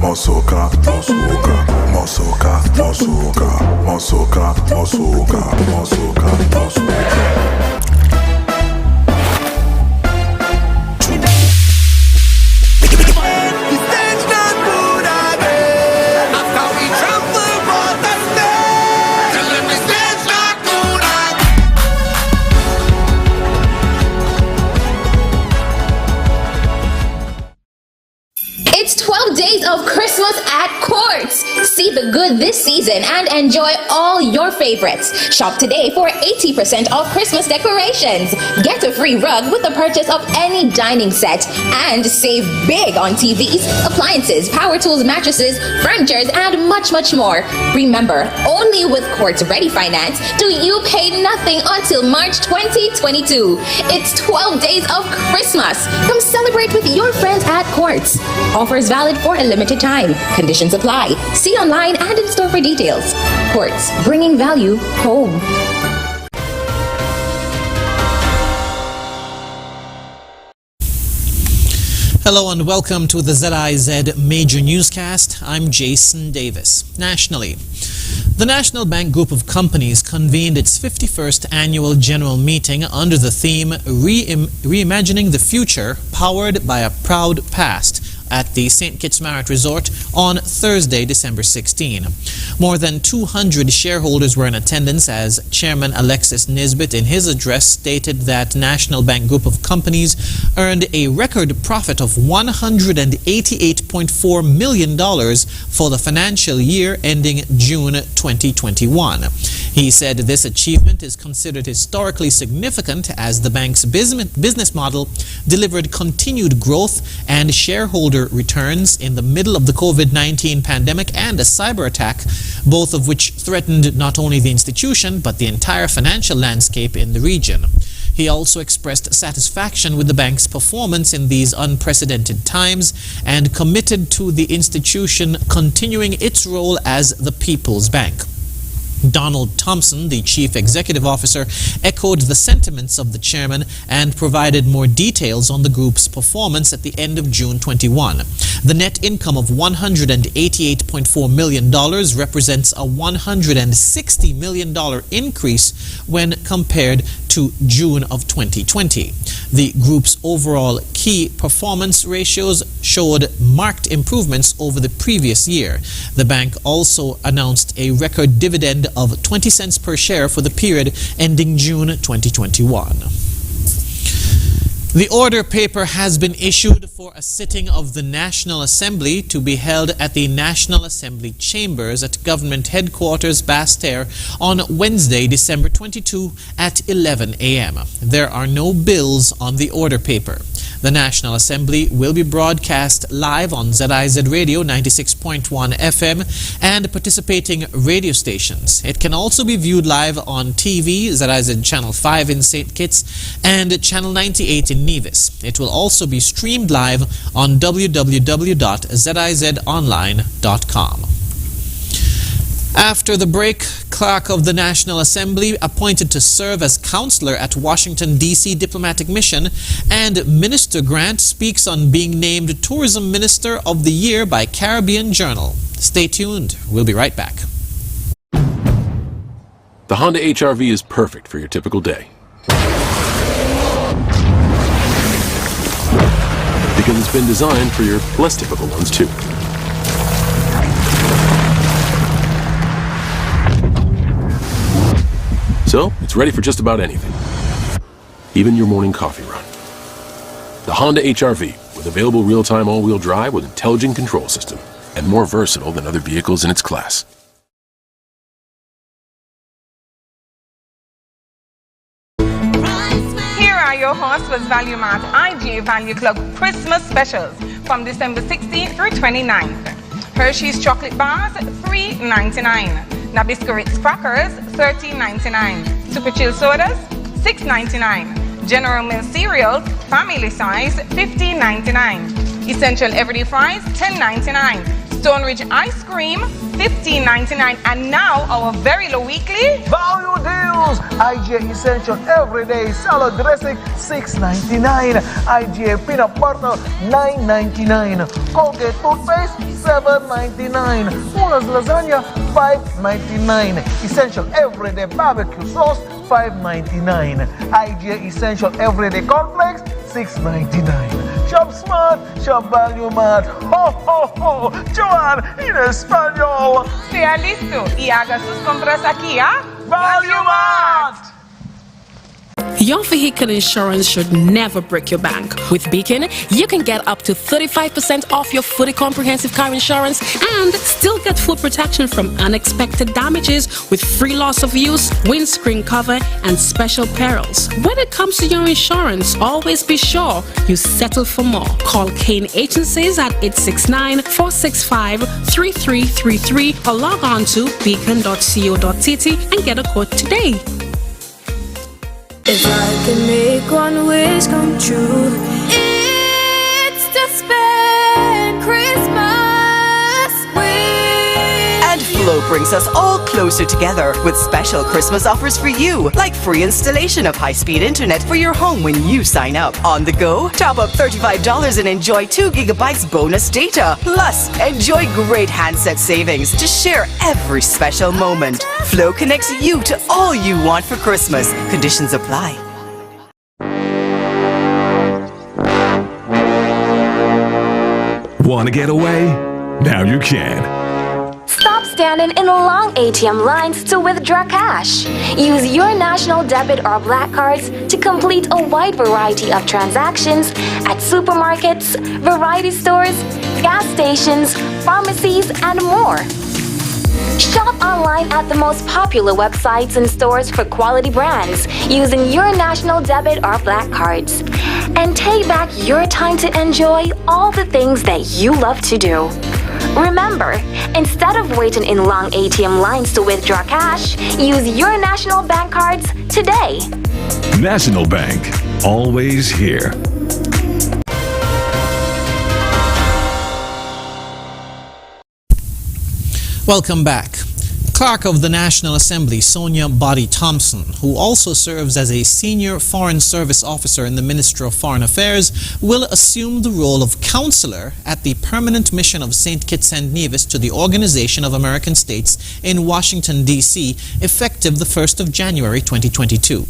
mosoka, mosoka, mosoka, mosoka, mosoka, mosoka, mosoka, mosoka. It's 12 days of Christmas at Courts. See the good this season and enjoy all your favorites. Shop today for 80% off Christmas decorations. Get a free rug with the purchase of any dining set and save big on TVs, appliances, power tools, mattresses, furniture, and much, much more. Remember, only with Courts Ready Finance do you pay nothing until March 2022. It's 12 days of Christmas. Come celebrate with your friends at Courts. Offers valid for a limited time. Conditions apply. See online and in store for details. Courts, bringing value home. Hello and welcome to the ZIZ Major Newscast. I'm Jason Davis. Nationally, the National Bank Group of Companies convened its 51st annual general meeting under the theme Reimagining the Future, Powered by a Proud Past, at the St. Kitts Marriott Resort on Thursday, December 16. More than 200 shareholders were in attendance as Chairman Alexis Nisbet in his address stated that National Bank Group of Companies earned a record profit of $188.4 million for the financial year ending June 2021. He said this achievement is considered historically significant as the bank's business model delivered continued growth and shareholder returns in the middle of the COVID-19 pandemic and a cyber attack, both of which threatened not only the institution but the entire financial landscape in the region. He also expressed satisfaction with the bank's performance in these unprecedented times and committed to the institution continuing its role as the People's Bank. Donald Thompson, the chief executive officer, echoed the sentiments of the chairman and provided more details on the group's performance at the end of June 21. The net income of $188.4 million represents a $160 million increase when compared to June of 2020. The group's overall key performance ratios showed marked improvements over the previous year. The bank also announced a record dividend of 20 cents per share for the period ending June 2021. The order paper has been issued for a sitting of the National Assembly to be held at the National Assembly Chambers at Government Headquarters, Basse-Terre, on Wednesday, December 22 at 11 a.m. There are no bills on the order paper. The National Assembly will be broadcast live on ZIZ Radio 96.1 FM and participating radio stations. It can also be viewed live on TV, ZIZ Channel 5 in St. Kitts and Channel 98 in Nevis. It will also be streamed live on www.zizonline.com. After the break, clerk of the National Assembly appointed to serve as counselor at Washington, D.C. diplomatic mission, and Minister Grant speaks on being named Tourism Minister of the Year by Caribbean Journal. Stay tuned. We'll be right back. The Honda HR-V is perfect for your typical day. Because it's been designed for your less typical ones, too. So, it's ready for just about anything. Even your morning coffee run. The Honda HR-V, with available real-time all-wheel drive with intelligent control system, and more versatile than other vehicles in its class. Here are your Horseworth Value Mart IGA Value Club Christmas specials from December 16th through 29th. Hershey's chocolate bars, $3.99. Nabisco Ritz crackers, $13.99. Super Chill sodas, $6.99. General Mills cereals, family size, $15.99. Essential Everyday fries, $10.99. Stone Ridge ice cream, $15.99. And now our very low weekly value deals. IGA Essential Everyday Salad Dressing, $6.99. IGA Peanut Butter, $9.99. Colgate Toothpaste, $7.99. Mullers Lasagna, $5.99. Essential Everyday Barbecue Sauce, $5.99. IGA Essential Everyday Cornflakes, $6.99. Shop smart, shop value mart. Ho, ho, ho. Joan, en español. sea listo y haga sus compras aquí a Value Mart. Your vehicle insurance should never break your bank. With Beacon, you can get up to 35% off your fully comprehensive car insurance and still get full protection from unexpected damages with free loss of use, windscreen cover, and special perils. When it comes to your insurance, always be sure you settle for more. Call Kane Agencies at 869-465-3333 or log on to beacon.co.tt and get a quote today. If I could make one wish come true, it's to spend Christmas with And Flow brings us all closer together with special Christmas offers for you, like free installation of high-speed internet for your home when you sign up. On the go, top up $35 and enjoy 2 gigabytes bonus data. Plus, enjoy great handset savings to share every special moment. Flow connects you to all you want for Christmas. Conditions apply. Want to get away? Now you can. Stop standing in long ATM lines to withdraw cash. Use your national debit or black cards to complete a wide variety of transactions at supermarkets, variety stores, gas stations, pharmacies, and more. Shop online at the most popular websites and stores for quality brands using your national debit or black cards. And take back your time to enjoy all the things that you love to do. Remember, instead of waiting in long ATM lines to withdraw cash, use your national bank cards today. National Bank, always here. Welcome back. Clerk of the National Assembly, Sonia Body Thompson, who also serves as a senior Foreign Service officer in the Ministry of Foreign Affairs, will assume the role of counselor at the Permanent Mission of St. Kitts and Nevis to the Organization of American States in Washington, D.C., effective the 1st of January 2022.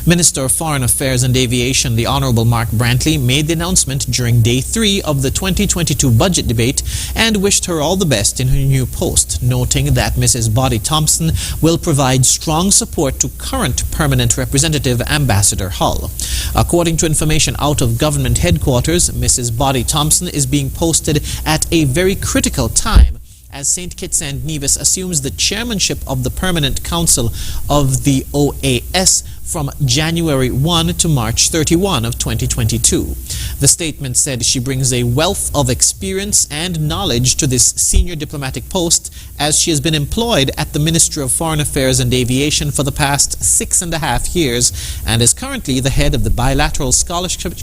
Minister of Foreign Affairs and Aviation, the Honorable Mark Brantley, made the announcement during Day 3 of the 2022 budget debate and wished her all the best in her new post, noting that Mrs. Body Thompson will provide strong support to current permanent representative Ambassador Hull. According to information out of government headquarters, Mrs. Body Thompson is being posted at a very critical time as St. Kitts and Nevis assumes the chairmanship of the Permanent Council of the OAS from January 1 to March 31 of 2022. The statement said she brings a wealth of experience and knowledge to this senior diplomatic post as she has been employed at the Ministry of Foreign Affairs and Aviation for the past 6.5 years and is currently the head of the Bilateral Scholarships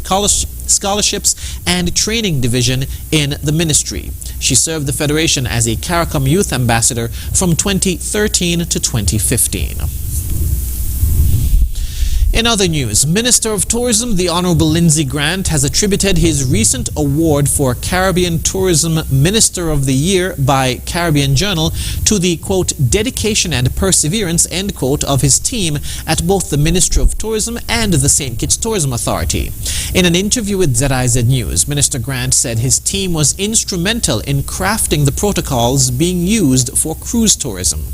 and Training Division in the ministry. She served the Federation as a CARICOM Youth Ambassador from 2013 to 2015. In other news, Minister of Tourism, the Honorable Lindsey Grant, has attributed his recent award for Caribbean Tourism Minister of the Year by Caribbean Journal to the, quote, dedication and perseverance, end quote, of his team at both the Ministry of Tourism and the St. Kitts Tourism Authority. In an interview with ZIZ News, Minister Grant said his team was instrumental in crafting the protocols being used for cruise tourism.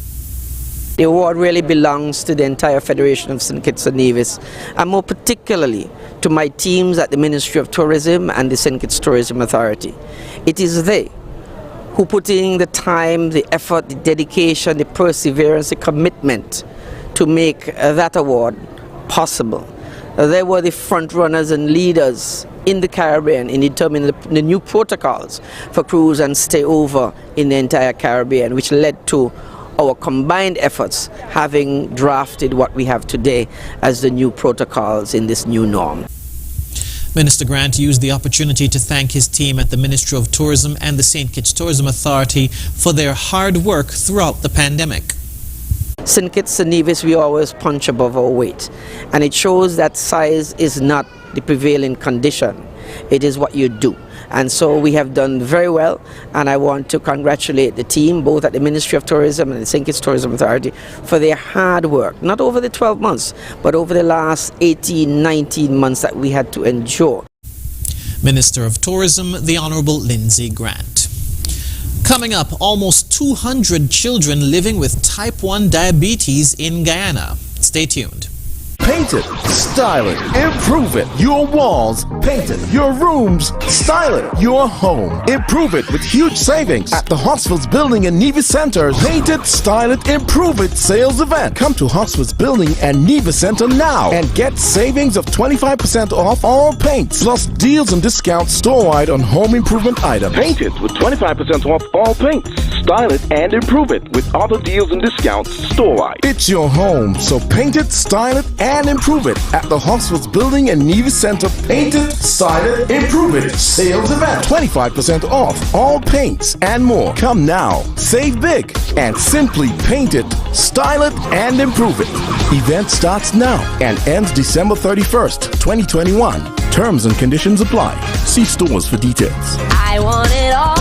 The award really belongs to the entire Federation of St. Kitts and Nevis, and more particularly to my teams at the Ministry of Tourism and the St. Kitts Tourism Authority. It is they who put in the time, the effort, the dedication, the perseverance, the commitment to make that award possible. They were the front runners and leaders in the Caribbean in determining the new protocols for cruise and stay over in the entire Caribbean, which led to our combined efforts having drafted what we have today as the new protocols in this new norm. Minister Grant used the opportunity to thank his team at the Ministry of Tourism and the St. Kitts Tourism Authority for their hard work throughout the pandemic. St. Kitts and Nevis, we always punch above our weight, and it shows that size is not the prevailing condition. It is what you do. And so we have done very well, and I want to congratulate the team, both at the Ministry of Tourism and the St. Kitts Tourism Authority, for their hard work, not over the 12 months, but over the last 18, 19 months that we had to endure. Minister of Tourism, the Honorable Lindsay Grant. Coming up, almost 200 children living with type 1 diabetes in Guyana. Stay tuned. Paint it, style it, improve it. Your walls, paint it. Your rooms, style it. Your home, improve it with huge savings at the Hoxford's Building and Nevis Center. Paint it, style it, improve it sales event. Come to Hoxford's Building and Nevis Center now and get savings of 25% off all paints, plus deals and discounts store-wide on home improvement items. Paint it with 25% off all paints. Style it and improve it with other deals and discounts store-wide. It's your home, so paint it, style it, and improve it at the Hoxford's Building and Nevis Center. Paint it, style it, improve it sales event. 25% off all paints and more. Come now, save big, and simply paint it, style it, and improve it. Event starts now and ends December 31st, 2021. Terms and conditions apply. See stores for details. I want it all.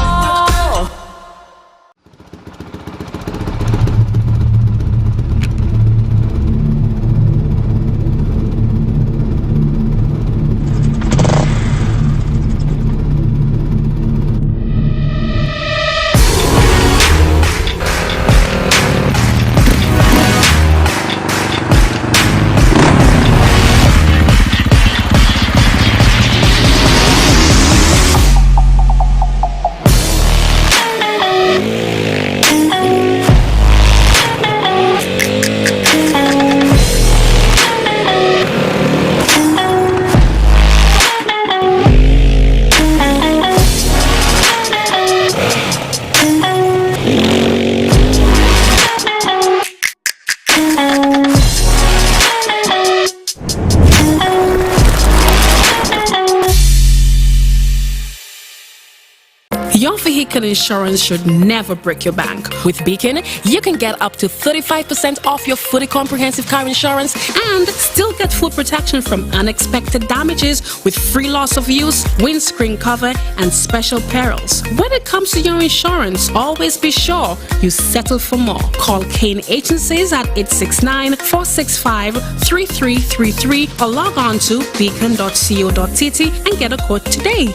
Your vehicle insurance should never break your bank. With Beacon, you can get up to 35% off your fully comprehensive car insurance and still get full protection from unexpected damages with free loss of use, windscreen cover, and special perils. When it comes to your insurance, always be sure you settle for more. Call Kane Agencies at 869-465-3333 or log on to beacon.co.tt and get a quote today.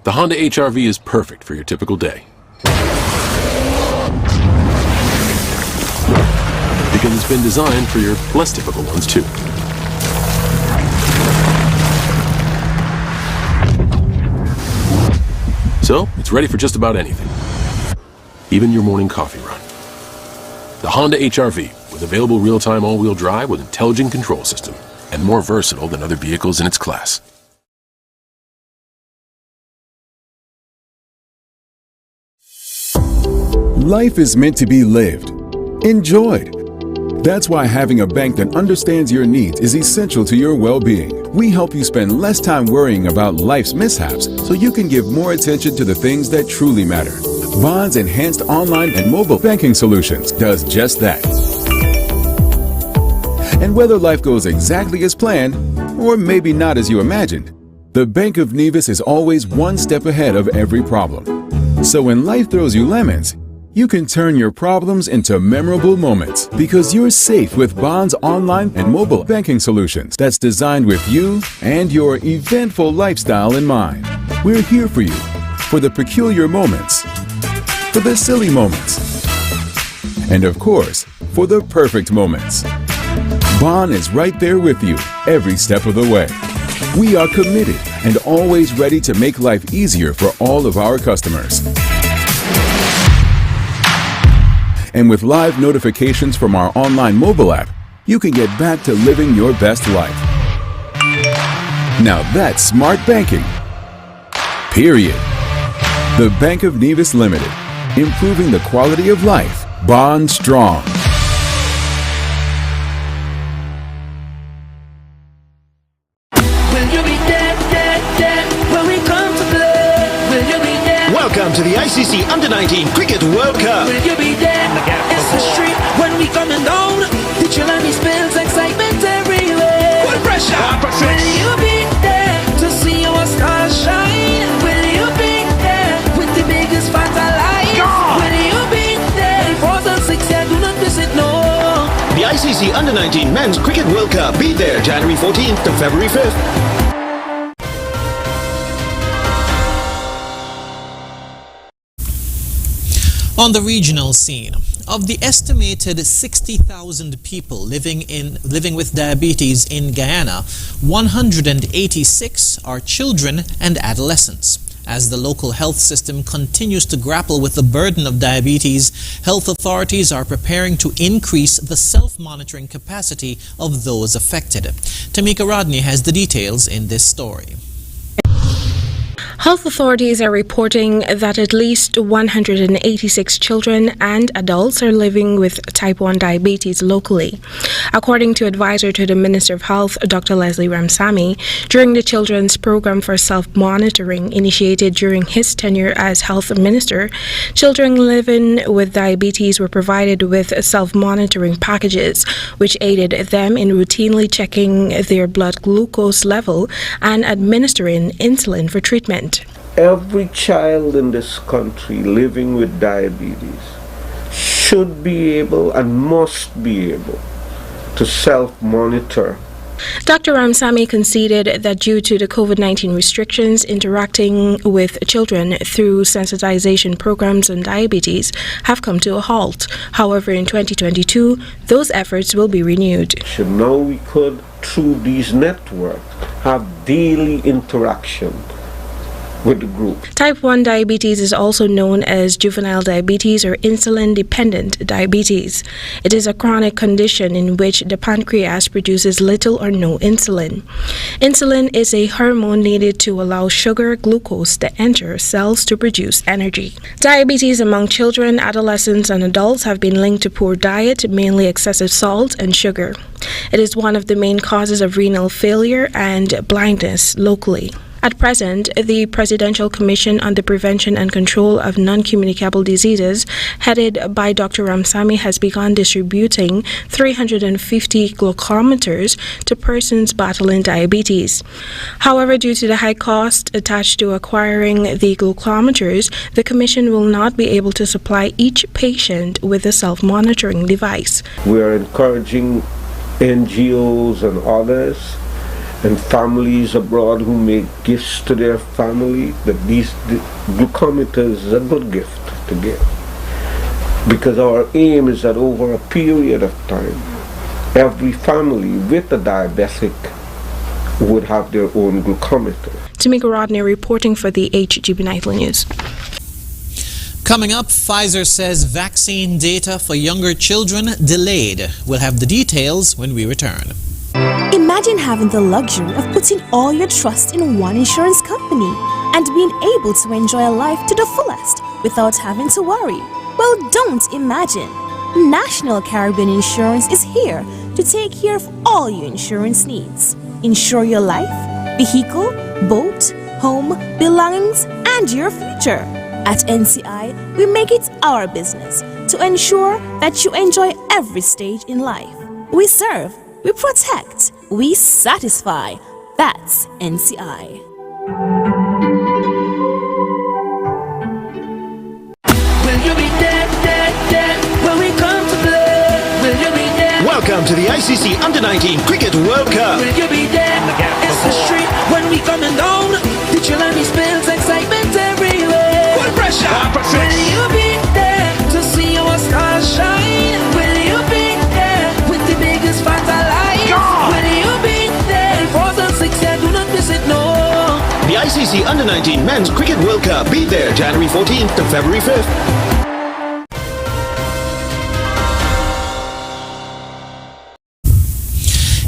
The Honda HR-V is perfect for your typical day. Because it's been designed for your less typical ones too. So, it's ready for just about anything. Even your morning coffee run. The Honda HR-V, with available real-time all-wheel drive with intelligent control system, and more versatile than other vehicles in its class. Life is meant to be lived, enjoyed. That's why having a bank that understands your needs is essential to your well-being. We help you spend less time worrying about life's mishaps so you can give more attention to the things that truly matter. Bond's enhanced online and mobile banking solutions does just that. And whether life goes exactly as planned, or maybe not as you imagined, the Bank of Nevis is always one step ahead of every problem. So when life throws you lemons, you can turn your problems into memorable moments because you're safe with Bond's online and mobile banking solutions that's designed with you and your eventful lifestyle in mind. We're here for you, for the peculiar moments, for the silly moments, and of course, for the perfect moments. Bond is right there with you every step of the way. We are committed and always ready to make life easier for all of our customers. And with live notifications from our online mobile app, you can get back to living your best life. Now that's smart banking. Period. The Bank of Nevis Limited, improving the quality of life. Bond strong. Welcome to the ICC Under-19 Cricket World Cup. Will you be there? It's the street when we coming down. The children spills excitement everywhere. Full pressure. Will you be there to see our stars shine? Will you be there with the biggest fans alive? Will you be there? 4,006, yeah, do not miss it, no. The ICC Under-19 Men's Cricket World Cup. Be there January 14th to February 5th. On the regional scene, of the estimated 60,000 people living with diabetes in Guyana, 186 are children and adolescents. As the local health system continues to grapple with the burden of diabetes, health authorities are preparing to increase the self-monitoring capacity of those affected. Tamika Rodney has the details in this story. Health authorities are reporting that at least 186 children and adults are living with type 1 diabetes locally. According to advisor to the Minister of Health, Dr. Leslie Ramsamy, during the Children's Program for Self-Monitoring initiated during his tenure as Health Minister, children living with diabetes were provided with self-monitoring packages, which aided them in routinely checking their blood glucose level and administering insulin for treatment. Every child in this country living with diabetes should be able and must be able to self-monitor. Dr. Ramsamy conceded that due to the COVID-19 restrictions, interacting with children through sensitization programs on diabetes have come to a halt. However, in 2022, those efforts will be renewed. So now we could, through these networks, have daily interaction with the group. Type 1 diabetes is also known as juvenile diabetes or insulin-dependent diabetes. It is a chronic condition in which the pancreas produces little or no insulin. Insulin is a hormone needed to allow sugar glucose to enter cells to produce energy. Diabetes among children, adolescents, and adults have been linked to poor diet, mainly excessive salt and sugar. It is one of the main causes of renal failure and blindness locally. At present, the Presidential Commission on the Prevention and Control of Non-Communicable Diseases, headed by Dr. Ramsamy, has begun distributing 350 glucometers to persons battling diabetes. However, due to the high cost attached to acquiring the glucometers, the Commission will not be able to supply each patient with a self-monitoring device. We are encouraging NGOs and others and families abroad who make gifts to their family, that these glucometers is a good gift to give. Because our aim is that over a period of time, every family with a diabetic would have their own glucometer. Tamika Rodney reporting for the HGB Nightly News. Coming up, Pfizer says vaccine data for younger children delayed. We'll have the details when we return. Imagine having the luxury of putting all your trust in one insurance company and being able to enjoy a life to the fullest without having to worry. Well, don't imagine. National Caribbean Insurance is here to take care of all your insurance needs. Insure your life, vehicle, boat, home, belongings, and your future. At NCI, we make it our business to ensure that you enjoy every stage in life. We serve, we protect, we satisfy. That's NCI. Will you be there when we come to play? Will you be there? Welcome to the ICC Under-19 Cricket World Cup. Will you be there? It's the street when we coming down. The children spills excitement everywhere. Full pressure. Will you be there to see our stars shine? Will you be there with the biggest fans alive? Will you be there? 4,006, yeah, do not miss it, no. The ICC Under-19 Men's Cricket World Cup. Be there January 14th to February 5th.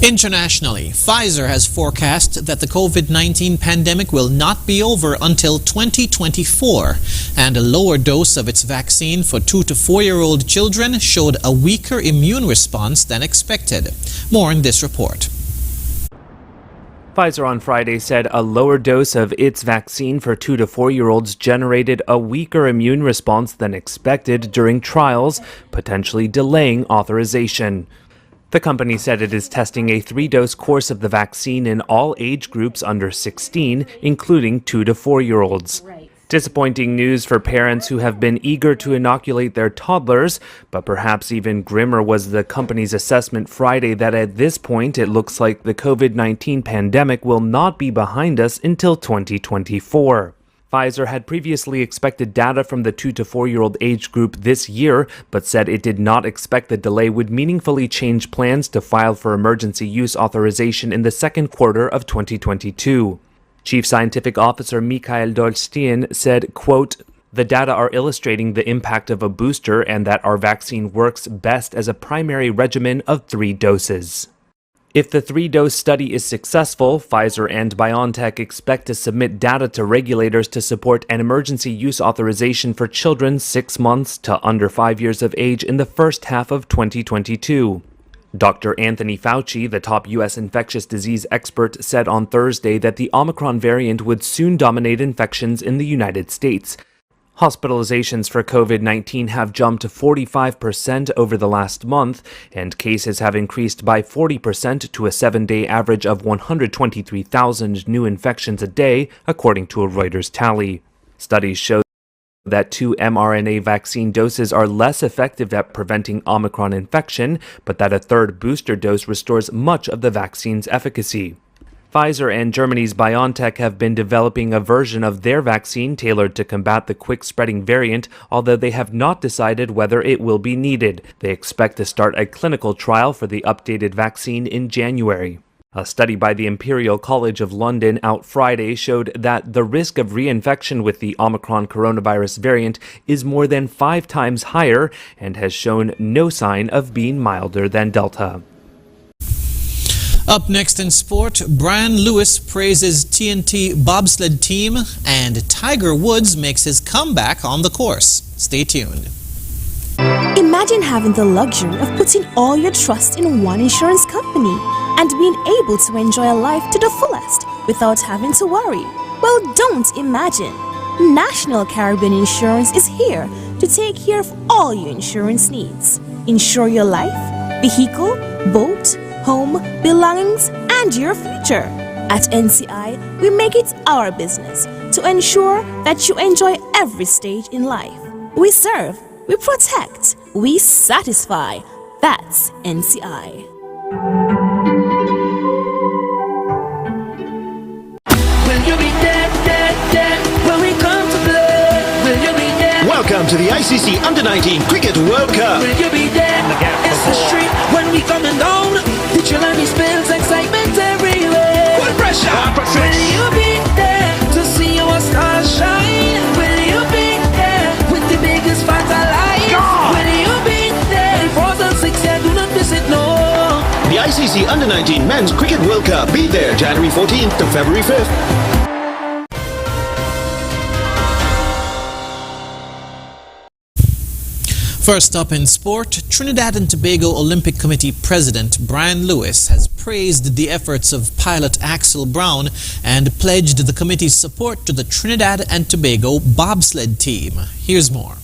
Internationally, Pfizer has forecast that the COVID-19 pandemic will not be over until 2024, and a lower dose of its vaccine for 2 to 4-year-old children showed a weaker immune response than expected. More in this report. Pfizer on Friday said a lower dose of its vaccine for 2 to 4-year-olds generated a weaker immune response than expected during trials, potentially delaying authorization. The company said it is testing a 3-dose course of the vaccine in all age groups under 16, including 2 to 4-year-olds. Disappointing news for parents who have been eager to inoculate their toddlers, but perhaps even grimmer was the company's assessment Friday that at this point it looks like the COVID-19 pandemic will not be behind us until 2024. Pfizer had previously expected data from the 2 to 4-year-old age group this year, but said it did not expect the delay would meaningfully change plans to file for emergency use authorization in the second quarter of 2022. Chief Scientific Officer Mikhail Dolstyan said, quote, "The data are illustrating the impact of a booster and that our vaccine works best as a primary regimen of 3 doses." If the 3-dose study is successful, Pfizer and BioNTech expect to submit data to regulators to support an emergency use authorization for children 6 months to under 5 years of age in the first half of 2022. Dr. Anthony Fauci, the top U.S. infectious disease expert, said on Thursday that the Omicron variant would soon dominate infections in the United States. Hospitalizations for COVID-19 have jumped 45% over the last month, and cases have increased by 40% to a 7-day average of 123,000 new infections a day, according to a Reuters tally. Studies show that 2 mRNA vaccine doses are less effective at preventing Omicron infection, but that a 3rd booster dose restores much of the vaccine's efficacy. Pfizer and Germany's BioNTech have been developing a version of their vaccine tailored to combat the quick-spreading variant, although they have not decided whether it will be needed. They expect to start a clinical trial for the updated vaccine in January. A study by the Imperial College of London out Friday showed that the risk of reinfection with the Omicron coronavirus variant is more than 5 times higher and has shown no sign of being milder than Delta. Up next in sport, Brian Lewis praises TNT Bobsled team and Tiger Woods makes his comeback on the course. Stay tuned. Imagine having the luxury of putting all your trust in one insurance company and being able to enjoy a life to the fullest without having to worry. Well, don't imagine. National Caribbean Insurance is here to take care of all your insurance needs. Insure your life, vehicle, boat, home, belongings, and your future. At NCI, we make it our business to ensure that you enjoy every stage in life. We serve, we protect, we satisfy. That's NCI. Welcome to the ICC Under-19 Cricket World Cup. Will you be there? It's the street when we coming down. The children spills excitement everywhere. Full pressure. Will you be there to see our stars shine? Will you be there with the biggest fans alive? Will you be there? 2006, yeah, do not miss it, no. The ICC Under-19 Men's Cricket World Cup. Be there January 14th to February 5th. First up in sport, Trinidad and Tobago Olympic Committee President Brian Lewis has praised the efforts of pilot Axel Brown and pledged the committee's support to the Trinidad and Tobago bobsled team. Here's more.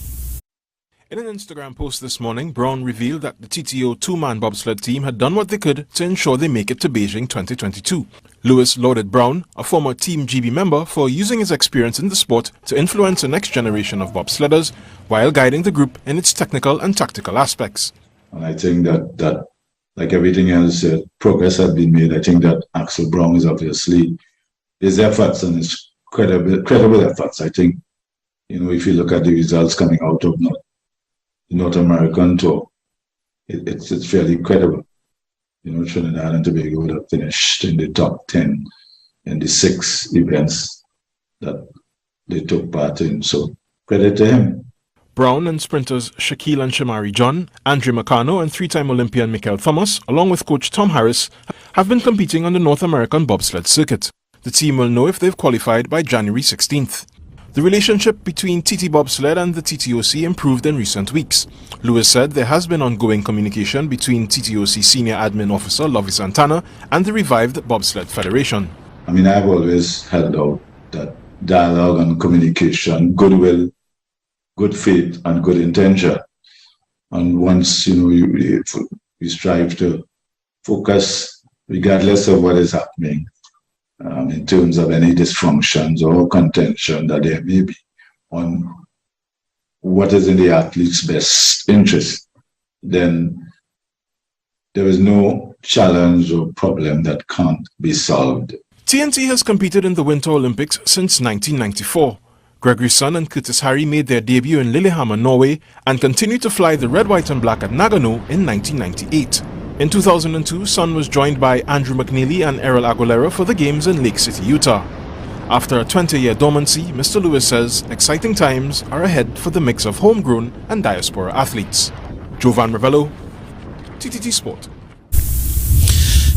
In an Instagram post this morning, Brown revealed that the TTO 2-man bobsled team had done what they could to ensure they make it to Beijing 2022. Lewis lauded Brown, a former Team GB member, for using his experience in the sport to influence the next generation of bobsledders while guiding the group in its technical and tactical aspects. And I think that like everything else, progress has been made. I think that Axel Brown is obviously his efforts and his credible efforts. I think, if you look at the results coming out of North American tour, it's fairly credible. Trinidad and Tobago would have finished in the top 10 in the 6 events that they took part in. So credit to him. Brown and sprinters Shaquille and Shamari John, Andre Macano and 3-time Olympian Michael Thomas, along with coach Tom Harris, have been competing on the North American bobsled circuit. The team will know if they've qualified by January 16th. The relationship between TT Bobsled and the TTOC improved in recent weeks. Lewis said there has been ongoing communication between TTOC Senior Admin Officer Lovie Santana and the revived Bobsled Federation. I mean, I've always held out that dialogue and communication, goodwill, good faith, and good intention. And once, you strive to focus, regardless of what is happening, in terms of any dysfunctions or contention that there may be, on what is in the athlete's best interest, then there is no challenge or problem that can't be solved. TNT has competed in the Winter Olympics since 1994. Gregory Sun and Curtis Harry made their debut in Lillehammer, Norway, and continued to fly the red, white and black at Nagano in 1998. In 2002, Sun was joined by Andrew McNeely and Errol Aguilera for the Games in Lake City, Utah. After a 20-year dormancy, Mr. Lewis says exciting times are ahead for the mix of homegrown and diaspora athletes. Jovan Ravello, TTT Sport.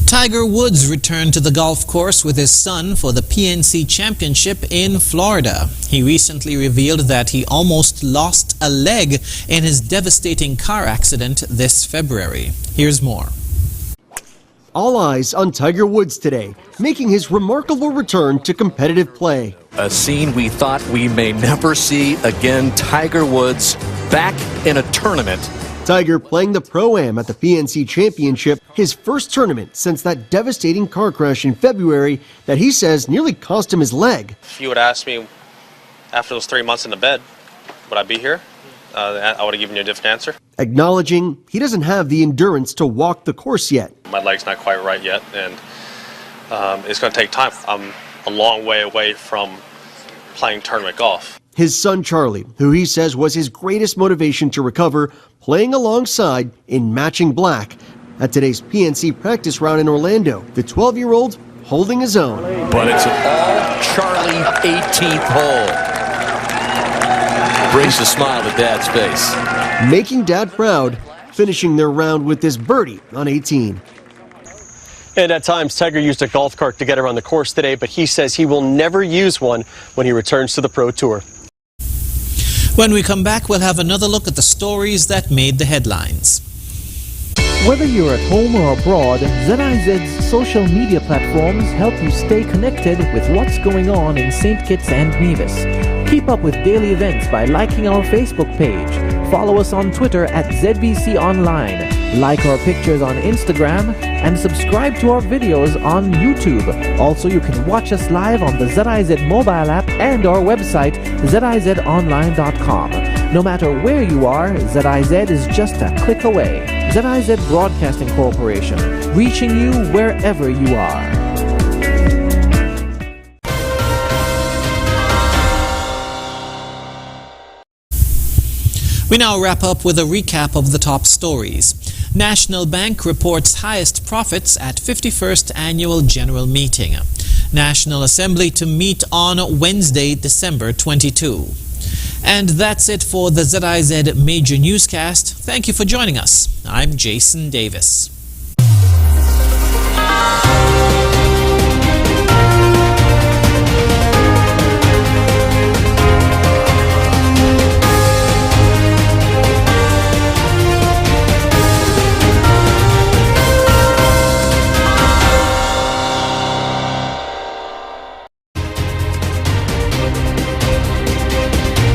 Tiger Woods returned to the golf course with his son for the PNC Championship in Florida. He recently revealed that he almost lost a leg in his devastating car accident this February. Here's more. All eyes on Tiger Woods today, making his remarkable return to competitive play. A scene we thought we may never see again. Tiger Woods back in a tournament. Tiger playing the Pro-Am at the PNC Championship, his first tournament since that devastating car crash in February that he says nearly cost him his leg. If you would ask me after those 3 months in the bed, would I be here? I would have given you a different answer. Acknowledging he doesn't have the endurance to walk the course yet. My leg's not quite right yet, and it's going to take time. I'm a long way away from playing tournament golf. His son Charlie, who he says was his greatest motivation to recover, playing alongside in matching black. At today's PNC practice round in Orlando, the 12-year-old holding his own. But it's an all-Charlie 18th hole. Brings a smile to Dad's face. Making Dad proud, finishing their round with this birdie on 18. And at times, Tiger used a golf cart to get around the course today, but he says he will never use one when he returns to the Pro Tour. When we come back, we'll have another look at the stories that made the headlines. Whether you're at home or abroad, ZIZ's social media platforms help you stay connected with what's going on in St. Kitts and Nevis. Keep up with daily events by liking our Facebook page. Follow us on Twitter at ZBC Online. Like our pictures on Instagram and subscribe to our videos on YouTube. Also, you can watch us live on the ZIZ mobile app and our website, zizonline.com. No matter where you are, ZIZ is just a click away. ZIZ Broadcasting Corporation, reaching you wherever you are. We now wrap up with a recap of the top stories. National Bank reports highest profits at 51st Annual General Meeting. National Assembly to meet on Wednesday, December 22. And that's it for the ZIZ Major Newscast. Thank you for joining us. I'm Jason Davis.